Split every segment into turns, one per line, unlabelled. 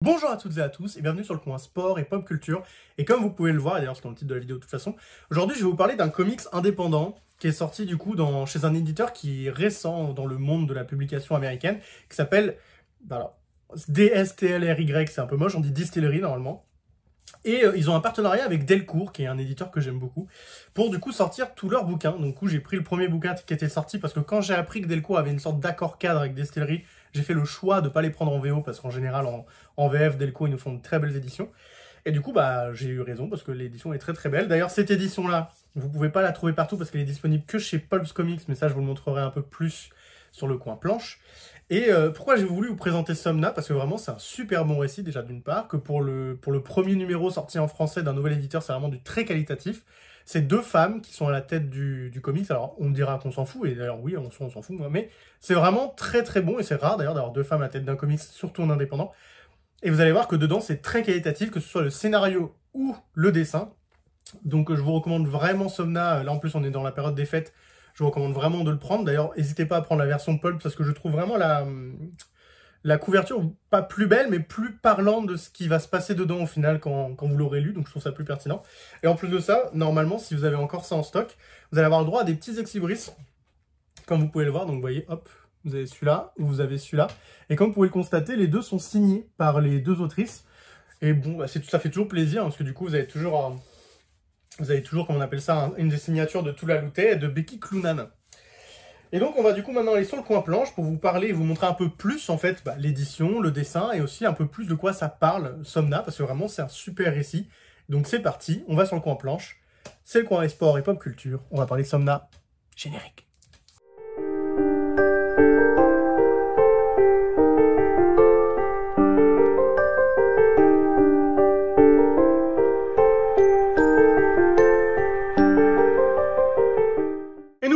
Bonjour à toutes et à tous et bienvenue sur le coin sport et pop culture. Et comme vous pouvez le voir, et d'ailleurs c'est dans le titre de la vidéo de toute façon, aujourd'hui je vais vous parler d'un comics indépendant qui est sorti du coup chez un éditeur qui est récent dans le monde de la publication américaine, qui s'appelle DSTLRY, c'est un peu moche, on dit Distillery normalement. Et ils ont un partenariat avec Delcourt, qui est un éditeur que j'aime beaucoup, pour du coup sortir tous leurs bouquins. Donc du coup j'ai pris le premier bouquin qui était sorti parce que quand j'ai appris que Delcourt avait une sorte d'accord cadre avec Distillery, j'ai fait le choix de ne pas les prendre en VO parce qu'en général en VF Delcourt ils nous font de très belles éditions. Et du coup bah j'ai eu raison parce que l'édition est très très belle. D'ailleurs cette édition là, vous pouvez pas la trouver partout parce qu'elle est disponible que chez Pulps Comics, mais ça je vous le montrerai un peu plus sur le coin planche. Et pourquoi j'ai voulu vous présenter Somna? Parce que vraiment c'est un super bon récit déjà d'une part, que pour le premier numéro sorti en français d'un nouvel éditeur, c'est vraiment du très qualitatif. C'est deux femmes qui sont à la tête du comics, alors on me dira qu'on s'en fout, et d'ailleurs oui, on s'en fout, moi, mais c'est vraiment très très bon, et c'est rare d'ailleurs d'avoir deux femmes à la tête d'un comics, surtout en indépendant. Et vous allez voir que dedans c'est très qualitatif, que ce soit le scénario ou le dessin. Donc je vous recommande vraiment Somna, là en plus on est dans la période des fêtes, je vous recommande vraiment de le prendre. D'ailleurs, n'hésitez pas à prendre la version Pulp parce que je trouve vraiment la couverture pas plus belle, mais plus parlante de ce qui va se passer dedans au final quand vous l'aurez lu. Donc je trouve ça plus pertinent. Et en plus de ça, normalement, si vous avez encore ça en stock, vous allez avoir le droit à des petits exibris, comme vous pouvez le voir. Donc vous voyez, hop, vous avez celui-là, vous avez celui-là. Et comme vous pouvez le constater, les deux sont signés par les deux autrices. Et bon, bah, ça fait toujours plaisir, hein, parce que du coup, vous avez toujours... comment on appelle ça, une des signatures de Tula Lute et de Becky Cloonan. Et donc, on va du coup maintenant aller sur le coin planche pour vous parler et vous montrer un peu plus, en fait, l'édition, le dessin, et aussi un peu plus de quoi ça parle, Somna, parce que vraiment, c'est un super récit. Donc, c'est parti, on va sur le coin planche. C'est le coin sport et pop culture. On va parler de Somna. Générique.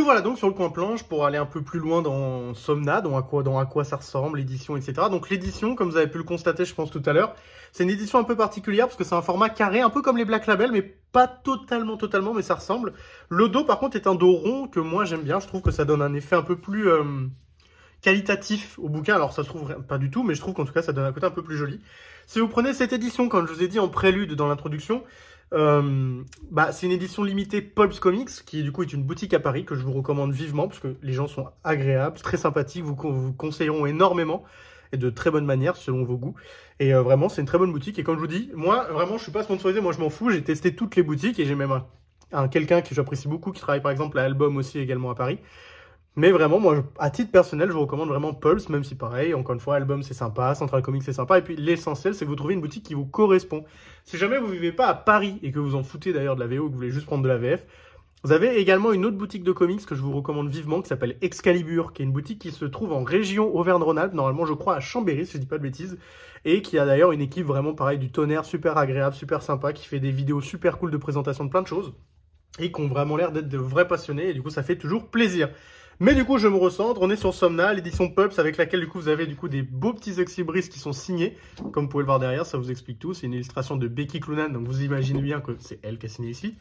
Voilà donc sur le coin planche pour aller un peu plus loin dans Somna, dans à quoi ça ressemble, l'édition, etc. Donc l'édition, comme vous avez pu le constater, je pense tout à l'heure, c'est une édition un peu particulière parce que c'est un format carré, un peu comme les Black Label, mais pas totalement, mais ça ressemble. Le dos, par contre, est un dos rond que moi j'aime bien. Je trouve que ça donne un effet un peu plus qualitatif au bouquin. Alors ça se trouve pas du tout, mais je trouve qu'en tout cas ça donne un côté un peu plus joli. Si vous prenez cette édition, comme je vous ai dit en prélude dans l'introduction, c'est une édition limitée Pulps Comics, qui du coup est une boutique à Paris que je vous recommande vivement, parce que les gens sont agréables, très sympathiques, vous conseilleront énormément, et de très bonne manière selon vos goûts. Et vraiment, c'est une très bonne boutique, et comme je vous dis, moi, vraiment, je suis pas sponsorisé, moi je m'en fous, j'ai testé toutes les boutiques, et j'ai même quelqu'un que j'apprécie beaucoup, qui travaille par exemple à Album aussi, également à Paris. Mais vraiment, moi, à titre personnel, je vous recommande vraiment Pulse, même si pareil, encore une fois, Album c'est sympa, Central Comics c'est sympa, et puis l'essentiel, c'est que vous trouvez une boutique qui vous correspond. Si jamais vous ne vivez pas à Paris, et que vous en foutez d'ailleurs de la VO, que vous voulez juste prendre de la VF, vous avez également une autre boutique de comics que je vous recommande vivement, qui s'appelle Excalibur, qui est une boutique qui se trouve en région Auvergne-Rhône-Alpes, normalement je crois à Chambéry, si je dis pas de bêtises, et qui a d'ailleurs une équipe vraiment pareil, du tonnerre, super agréable, super sympa, qui fait des vidéos super cool de présentation de plein de choses, et qui ont vraiment l'air d'être de vrais passionnés, et du coup ça fait toujours plaisir. Mais du coup, je me recentre, on est sur Somna, l'édition Pulps, avec laquelle du coup vous avez du coup des beaux petits exibris qui sont signés. Comme vous pouvez le voir derrière, ça vous explique tout. C'est une illustration de Becky Cloonan, donc vous imaginez bien que c'est elle qui a signé ici.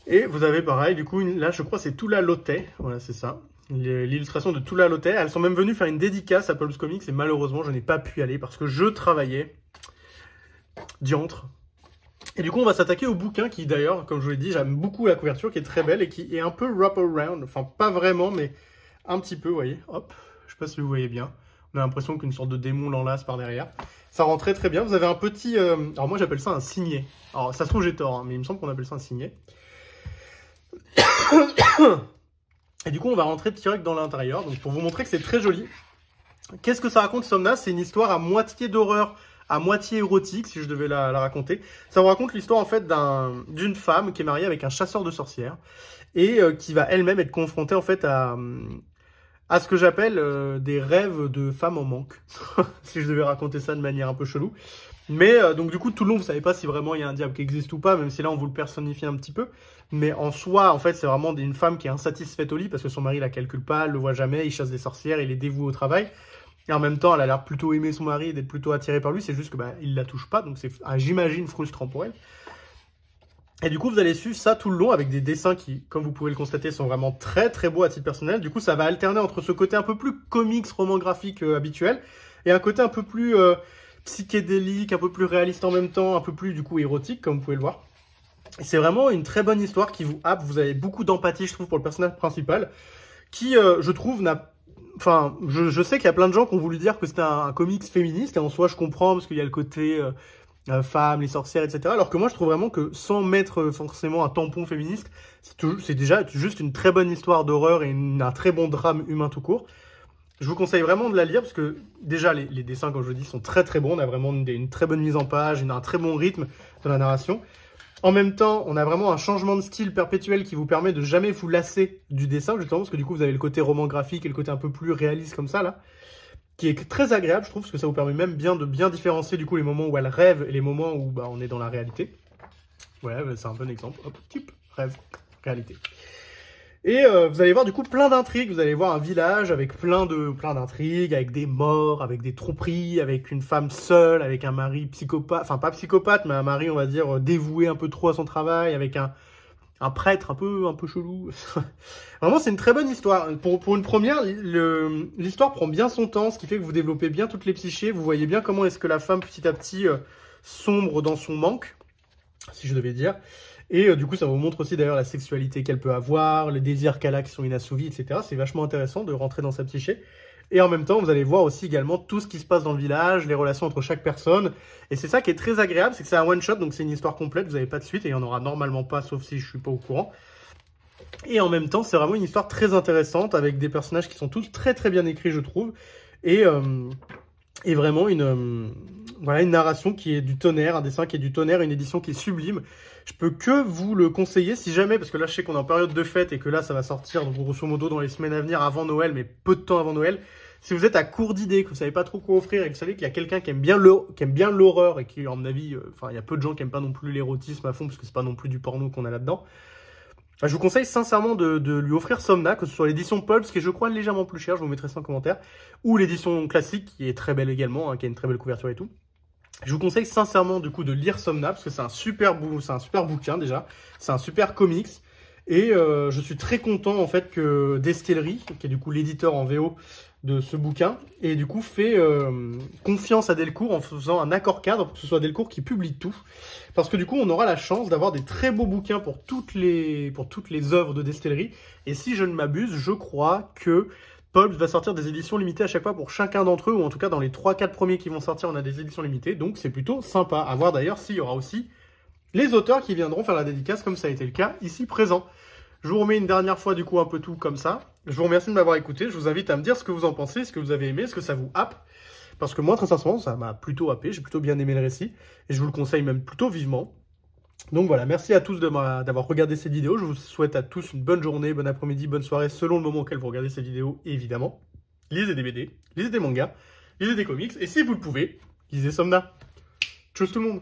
Et vous avez pareil, du coup, là je crois c'est Tula Lute, voilà c'est ça. L'illustration de Tula Lute, elles sont même venues faire une dédicace à Pulps Comics et malheureusement je n'ai pas pu y aller parce que je travaillais. Diantre. Et du coup, on va s'attaquer au bouquin qui, d'ailleurs, comme je vous l'ai dit, j'aime beaucoup la couverture, qui est très belle et qui est un peu wrap-around. Enfin, pas vraiment, mais un petit peu, vous voyez. Hop, je sais pas si vous voyez bien. On a l'impression qu'une sorte de démon l'enlace par derrière. Ça rend très très bien. Vous avez un petit... Alors moi, j'appelle ça un signet. Alors, ça se trouve, j'ai tort, hein, mais il me semble qu'on appelle ça un signet. Et du coup, on va rentrer direct dans l'intérieur, donc pour vous montrer que c'est très joli. Qu'est-ce que ça raconte, Somna? C'est une histoire à moitié d'horreur, à moitié érotique, si je devais la raconter. Ça vous raconte l'histoire en fait d'une femme qui est mariée avec un chasseur de sorcières et qui va elle-même être confrontée en fait à ce que j'appelle des rêves de femmes en manque, si je devais raconter ça de manière un peu chelou. Mais donc du coup tout le long vous savez pas si vraiment il y a un diable qui existe ou pas, même si là on vous le personnifie un petit peu. Mais en soi en fait c'est vraiment une femme qui est insatisfaite au lit parce que son mari la calcule pas, elle le voit jamais, il chasse des sorcières, il est dévoué au travail. Et en même temps, elle a l'air plutôt aimer son mari et d'être plutôt attirée par lui. C'est juste que il la touche pas, donc c'est, j'imagine, frustrant pour elle. Et du coup, vous allez suivre ça tout le long avec des dessins qui, comme vous pouvez le constater, sont vraiment très très beaux à titre personnel. Du coup, ça va alterner entre ce côté un peu plus comics, roman graphique habituel, et un côté un peu plus psychédélique, un peu plus réaliste en même temps, un peu plus du coup érotique comme vous pouvez le voir. Et c'est vraiment une très bonne histoire qui vous happe, vous avez beaucoup d'empathie je trouve pour le personnage principal, qui je trouve n'a... Enfin, je sais qu'il y a plein de gens qui ont voulu dire que c'était un comics féministe, et en soi je comprends parce qu'il y a le côté femmes, les sorcières, etc. Alors que moi je trouve vraiment que sans mettre forcément un tampon féministe, c'est déjà juste une très bonne histoire d'horreur et un très bon drame humain tout court. Je vous conseille vraiment de la lire parce que déjà les dessins, comme je vous dis, sont très très bons. On a vraiment une très bonne mise en page, un très bon rythme dans la narration. En même temps, on a vraiment un changement de style perpétuel qui vous permet de jamais vous lasser du dessin, justement, parce que du coup, vous avez le côté roman graphique et le côté un peu plus réaliste comme ça, là, qui est très agréable, je trouve, parce que ça vous permet même de bien différencier, du coup, les moments où elle rêve et les moments où bah, on est dans la réalité. Ouais, c'est un bon exemple. Hop, type, rêve, réalité. Et vous allez voir du coup plein d'intrigues, vous allez voir un village avec plein d'intrigues, avec des morts, avec des tromperies, avec une femme seule, avec un mari psychopathe, enfin pas psychopathe, mais un mari on va dire dévoué un peu trop à son travail, avec un prêtre un peu chelou. Vraiment c'est une très bonne histoire. Pour une première, l'histoire prend bien son temps, ce qui fait que vous développez bien toutes les psychés, vous voyez bien comment est-ce que la femme petit à petit sombre dans son manque, si je devais dire. Et du coup, ça vous montre aussi d'ailleurs la sexualité qu'elle peut avoir, les désirs qu'elle a qui sont inassouvis, etc. C'est vachement intéressant de rentrer dans sa psyché. Et en même temps, vous allez voir aussi également tout ce qui se passe dans le village, les relations entre chaque personne. Et c'est ça qui est très agréable, c'est que c'est un one-shot, donc c'est une histoire complète, vous n'avez pas de suite, et il n'y en aura normalement pas, sauf si je suis pas au courant. Et en même temps, c'est vraiment une histoire très intéressante, avec des personnages qui sont tous très très bien écrits, je trouve. Et vraiment voilà, une narration qui est du tonnerre, un dessin qui est du tonnerre, une édition qui est sublime. Je peux que vous le conseiller si jamais, parce que là je sais qu'on est en période de fête et que là ça va sortir donc, grosso modo dans les semaines à venir avant Noël, mais peu de temps avant Noël. Si vous êtes à court d'idées, que vous savez pas trop quoi offrir et que vous savez qu'il y a quelqu'un qui aime bien l'horreur et qui, à mon avis, il y a peu de gens qui aiment pas non plus l'érotisme à fond parce que c'est pas non plus du porno qu'on a là-dedans. Je vous conseille sincèrement de lui offrir Somna, que ce soit l'édition Pulps, qui est je crois légèrement plus chère, je vous mettrai ça en commentaire, ou l'édition classique, qui est très belle également, hein, qui a une très belle couverture et tout. Je vous conseille sincèrement du coup de lire Somna, parce que c'est un super bouquin déjà, c'est un super comics, et je suis très content en fait que Destillery, qui est du coup l'éditeur en VO de ce bouquin, et du coup fait confiance à Delcourt en faisant un accord cadre pour que ce soit Delcourt qui publie tout. Parce que du coup, on aura la chance d'avoir des très beaux bouquins pour toutes les œuvres de Destillery. Et si je ne m'abuse, je crois que Pulps va sortir des éditions limitées à chaque fois pour chacun d'entre eux, ou en tout cas dans les 3-4 premiers qui vont sortir, on a des éditions limitées. Donc c'est plutôt sympa. À voir d'ailleurs s'il y aura aussi les auteurs qui viendront faire la dédicace, comme ça a été le cas ici présent. Je vous remets une dernière fois du coup un peu tout comme ça. Je vous remercie de m'avoir écouté. Je vous invite à me dire ce que vous en pensez, ce que vous avez aimé, ce que ça vous happe. Parce que moi, très sincèrement, ça m'a plutôt happé. J'ai plutôt bien aimé le récit. Et je vous le conseille même plutôt vivement. Donc voilà, merci à tous d'avoir regardé cette vidéo. Je vous souhaite à tous une bonne journée, bon après-midi, bonne soirée, selon le moment auquel vous regardez cette vidéo, évidemment. Lisez des BD, lisez des mangas, lisez des comics. Et si vous le pouvez, lisez Somna. Tchuss tout le monde!